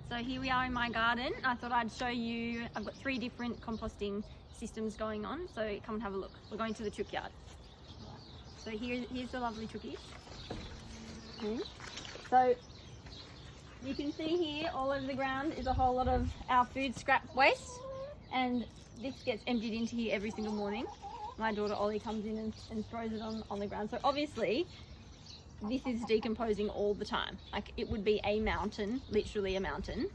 So here we are in my garden. I thought I'd show you, I've got 3 different composting systems going on, so come and have a look. We're going to the chook yard. So here's the lovely chookies. So you can see here all over the ground is a whole lot of our food scrap waste, and this gets emptied into here every single morning. My daughter Ollie comes in and throws it on the ground. So obviously this is decomposing all the time. Like, it would be a mountain, literally a mountain,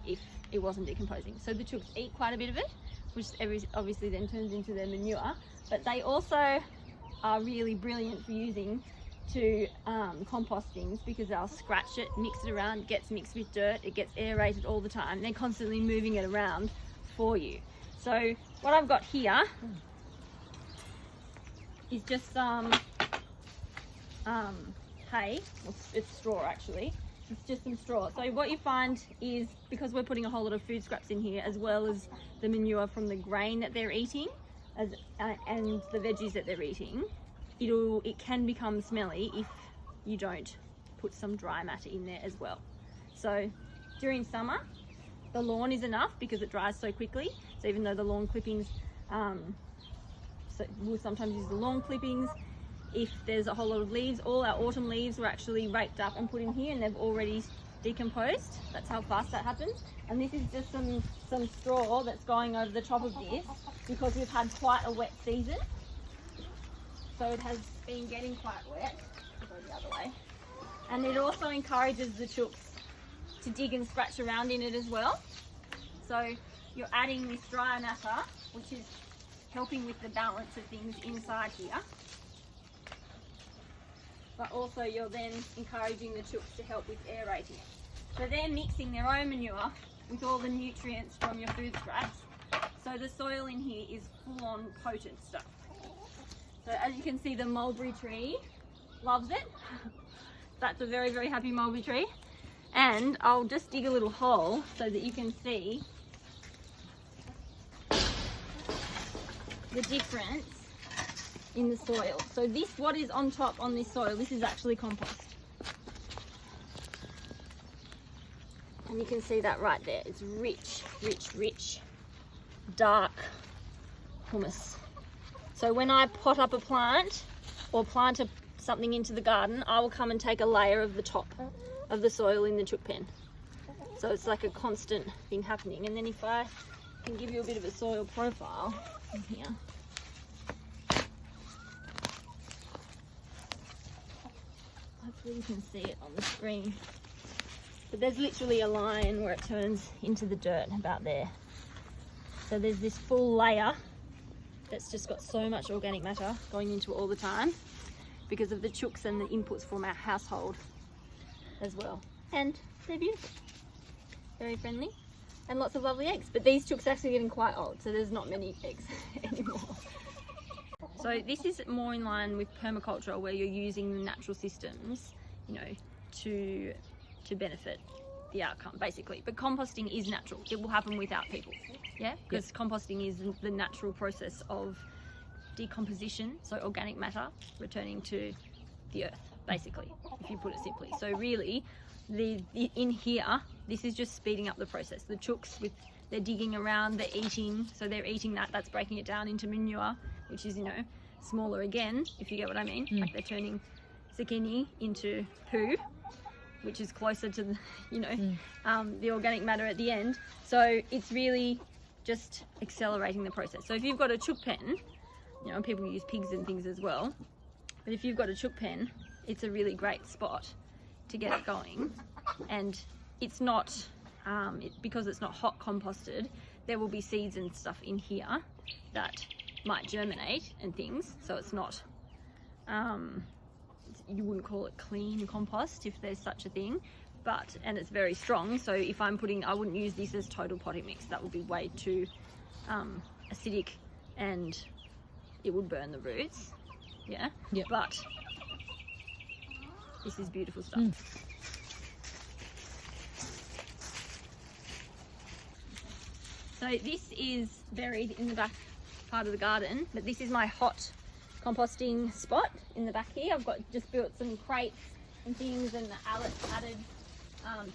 if it wasn't decomposing. So the chooks eat quite a bit of it, which obviously then turns into their manure, but they also are really brilliant for using to compost things, because they'll scratch it, mix it around, it gets mixed with dirt, it gets aerated all the time. They're constantly moving it around for you. So what I've got here is just some hay. It's straw actually. It's just some straw. So what you find is, because we're putting a whole lot of food scraps in here, as well as the manure from the grain that they're eating, and the veggies that they're eating, it can become smelly if you don't put some dry matter in there as well. So during summer, the lawn is enough because it dries so quickly. So even though the lawn clippings, so we'll sometimes use the lawn clippings. If there's a whole lot of leaves, all our autumn leaves were actually raked up and put in here, and they've already decomposed. That's how fast that happens. And this is just some straw that's going over the top of this, because we've had quite a wet season. So it has been getting quite wet. I'll go the other way. And it also encourages the chooks to dig and scratch around in it as well. So you're adding this dry matter, which is helping with the balance of things inside here. But also you're then encouraging the chooks to help with aerating it. So they're mixing their own manure with all the nutrients from your food scraps. So the soil in here is full on potent stuff. So as you can see, the mulberry tree loves it. That's a very, very happy mulberry tree. And I'll just dig a little hole so that you can see the difference in the soil. So this, what is on top on this soil, this is actually compost. And you can see that right there. It's rich, rich, rich, dark humus. So when I pot up a plant or plant something into the garden, I will come and take a layer of the top of the soil in the chook pen. So it's like a constant thing happening. And then if I can give you a bit of a soil profile in here. Hopefully you can see it on the screen. But there's literally a line where it turns into the dirt about there. So there's this full layer that's just got so much organic matter going into it all the time, because of the chooks and the inputs from our household as well. And they're beautiful, very friendly, and lots of lovely eggs. But these chooks are actually getting quite old, so there's not many eggs anymore. So this is more in line with permaculture, where you're using the natural systems, you know, to benefit the outcome, basically. But composting is natural. It will happen without people, yeah? Because composting is the natural process of decomposition, so organic matter returning to the earth, basically, if you put it simply. So really, in here, this is just speeding up the process. The chooks, they're digging around, they're eating, so they're eating that's breaking it down into manure, which is, you know, smaller again, if you get what I mean. Like, they're turning zucchini into poo, which is closer to the, you know, the organic matter at the end. So it's really just accelerating the process. So if you've got a chook pen, you know, people use pigs and things as well, but if you've got a chook pen, it's a really great spot to get it going. And it's not, because it's not hot composted, there will be seeds and stuff in here that might germinate and things. So it's not, you wouldn't call it clean compost, if there's such a thing, and it's very strong. So if I'm I wouldn't use this as total potting mix. That would be way too acidic, and it would burn the roots. Yeah. Yep. But this is beautiful stuff. So this is buried in the back part of the garden, but this is my hot composting spot in the back here. I've just built some crates and things, and the allets added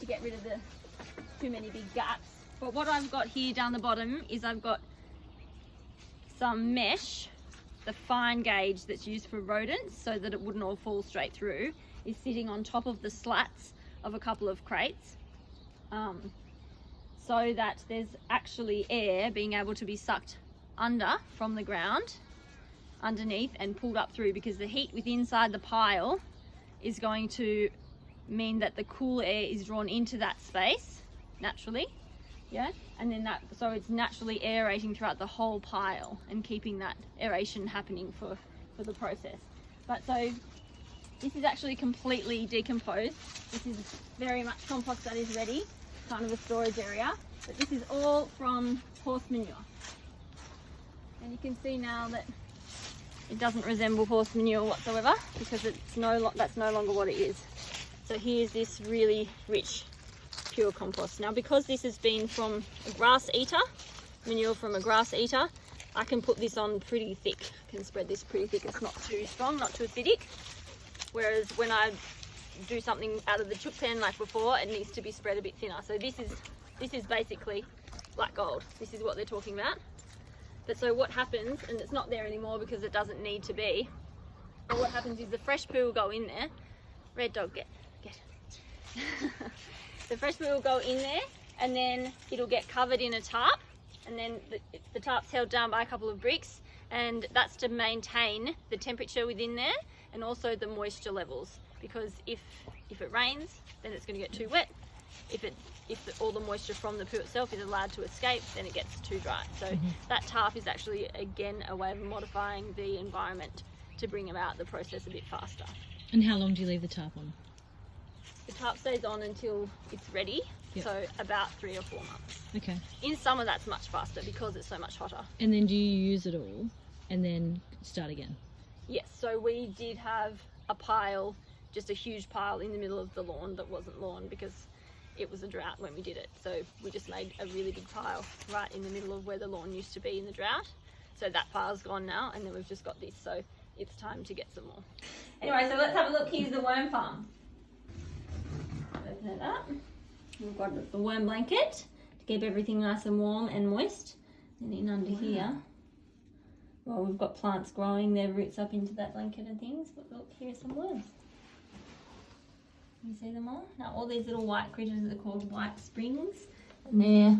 to get rid of the too many big gaps. But what I've got here down the bottom is I've got some mesh, the fine gauge that's used for rodents so that it wouldn't all fall straight through, is sitting on top of the slats of a couple of crates, so that there's actually air being able to be sucked under from the ground underneath and pulled up through, because the heat within inside the pile is going to mean that the cool air is drawn into that space naturally, yeah, and then that, so it's naturally aerating throughout the whole pile and keeping that aeration happening for the process. But so this is actually completely decomposed. This is very much compost that is ready, kind of a storage area, but this is all from horse manure. And you can see now that it doesn't resemble horse manure whatsoever, because that's no longer what it is. So here's this really rich, pure compost. Now, because this has been from a grass eater, manure from a grass eater, I can put this on pretty thick. I can spread this pretty thick. It's not too strong, not too acidic. Whereas when I do something out of the chook pen like before, it needs to be spread a bit thinner. So this is basically black gold. This is what they're talking about. But so what happens, and it's not there anymore because it doesn't need to be, but what happens is the fresh poo will go in there. Red dog, get. The fresh poo will go in there, and then it'll get covered in a tarp, and then the tarp's held down by a couple of bricks, and that's to maintain the temperature within there and also the moisture levels, because if it rains, then it's going to get too wet. If all the moisture from the poo itself is allowed to escape, then it gets too dry. So that tarp is actually, again, a way of modifying the environment to bring about the process a bit faster. And how long do you leave the tarp on? The tarp stays on until it's ready, so about 3 or 4 months. Okay. In summer, that's much faster because it's so much hotter. And then do you use it all and then start again? Yes, so we did have a pile, just a huge pile in the middle of the lawn that wasn't lawn because it was a drought when we did it. So we just made a really big pile right in the middle of where the lawn used to be in the drought. So that pile's gone now, and then we've just got this, so it's time to get some more. Anyway, so let's have a look. Here's the worm farm. Open it up. We've got the worm blanket to keep everything nice and warm and moist. And in under here, well, we've got plants growing their roots up into that blanket and things. But look, here's some worms. You see them all? Now all these little white critters are called white springs, and they're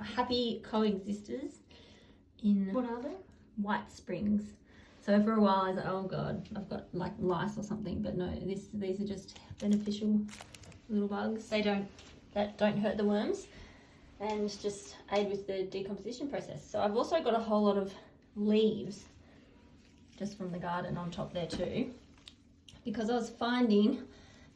happy coexisters in, what are they? White springs. So for a while I was like, oh god, I've got like lice or something, but no, these are just beneficial little bugs. That don't hurt the worms and just aid with the decomposition process. So I've also got a whole lot of leaves just from the garden on top there too, because I was finding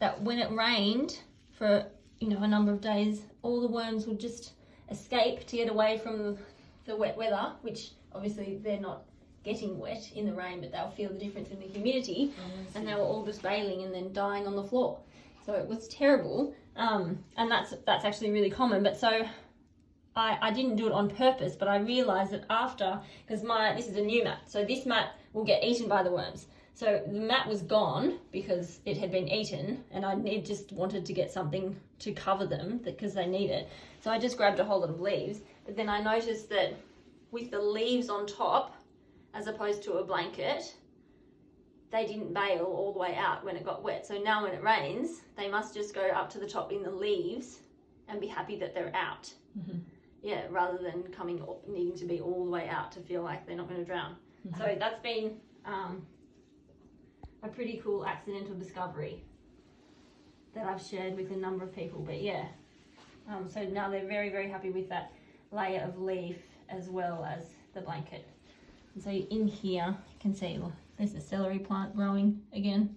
that when it rained for a number of days, all the worms would just escape to get away from the wet weather, which obviously they're not getting wet in the rain, but they'll feel the difference in the humidity, and they were all just bailing and then dying on the floor. So it was terrible, and that's actually really common. But so I didn't do it on purpose, but I realised that after, because this is a new mat, so this mat will get eaten by the worms. So the mat was gone because it had been eaten, and I just wanted to get something to cover them because they need it. So I just grabbed a whole lot of leaves, but then I noticed that with the leaves on top, as opposed to a blanket, they didn't bail all the way out when it got wet. So now when it rains, they must just go up to the top in the leaves and be happy that they're out. Yeah, rather than needing to be all the way out to feel like they're not going to drown. So that's been a pretty cool accidental discovery that I've shared with a number of people. But yeah, so now they're very, very happy with that layer of leaf as well as the blanket. And so in here, you can see, well, there's a celery plant growing again.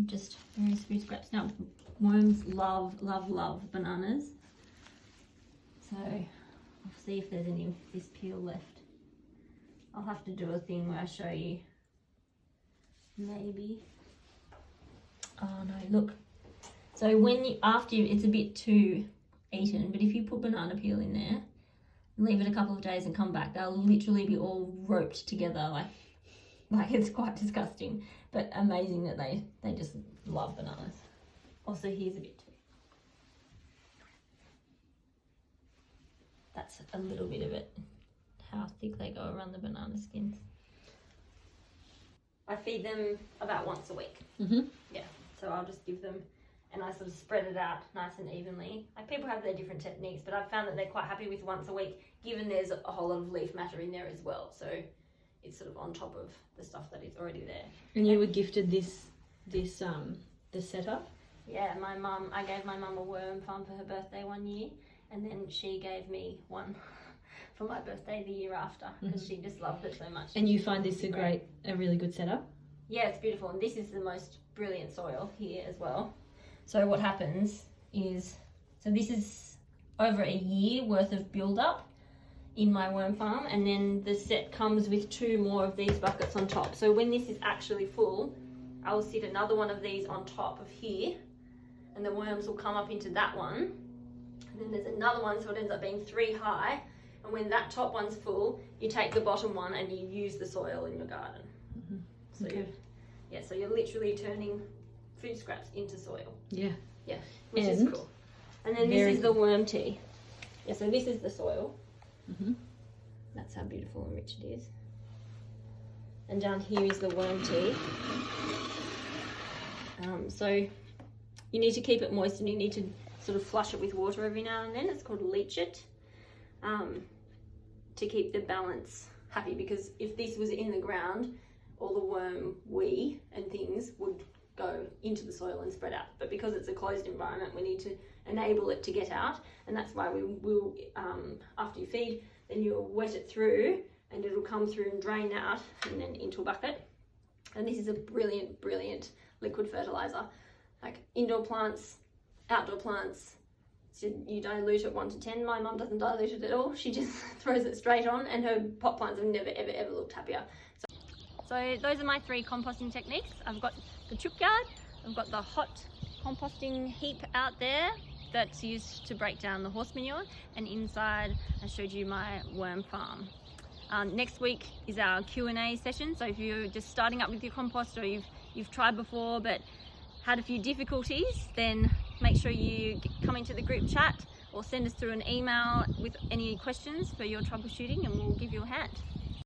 Just various food scraps. Now, worms love bananas. So I'll see if there's any of this peel left. I'll have to do a thing where I show you. Maybe. Oh no, look. So it's a bit too eaten, but if you put banana peel in there, leave it a couple of days and come back, they'll literally be all roped together, like it's quite disgusting, but amazing that they just love bananas. Also, here's a bit too. that's a little bit of it, how thick they go around the banana skins. I feed them about once a week. Yeah, so I'll just give them, and I sort of spread it out nice and evenly. Like, people have their different techniques, but I've found that they're quite happy with once a week, given there's a whole lot of leaf matter in there as well. So it's sort of on top of the stuff that is already there. And you were gifted this setup? Yeah, I gave my mum a worm farm for her birthday one year, and then she gave me one for my birthday the year after, because she just loved it so much. And you find this a really good setup? Yeah, it's beautiful, and this is the most brilliant soil here as well. So what happens is, so this is over a year worth of build-up in my worm farm, and then the set comes with 2 more of these buckets on top. So when this is actually full, I'll sit another one of these on top of here, and the worms will come up into that one, and then there's another one, so it ends up being 3 high. And when that top one's full, you take the bottom one and you use the soil in your garden. So so you're literally turning food scraps into soil. Yeah, which is cool. And then this is the worm tea. Yeah, so this is the soil. That's how beautiful and rich it is. And down here is the worm tea. So you need to keep it moist, and you need to sort of flush it with water every now and then. It's called leach it, to keep the balance happy, because if this was in the ground, all the worm wee and things would go into the soil and spread out. But because it's a closed environment, we need to enable it to get out, and that's why we will, after you feed, then you'll wet it through, and it'll come through and drain out and then into a bucket. And this is a brilliant, brilliant liquid fertilizer. Like, indoor plants, outdoor plants, so you dilute it 1 to 10. My mum doesn't dilute it at all. She just throws it straight on, and her pot plants have never, ever, ever looked happier. So those are my 3 composting techniques. I've got the chook yard, I've got the hot composting heap out there that's used to break down the horse manure, and inside I showed you my worm farm. Next week is our Q&A session, so if you're just starting up with your compost, or you've tried before but had a few difficulties, then make sure you come into the group chat or send us through an email with any questions for your troubleshooting, and we'll give you a hand.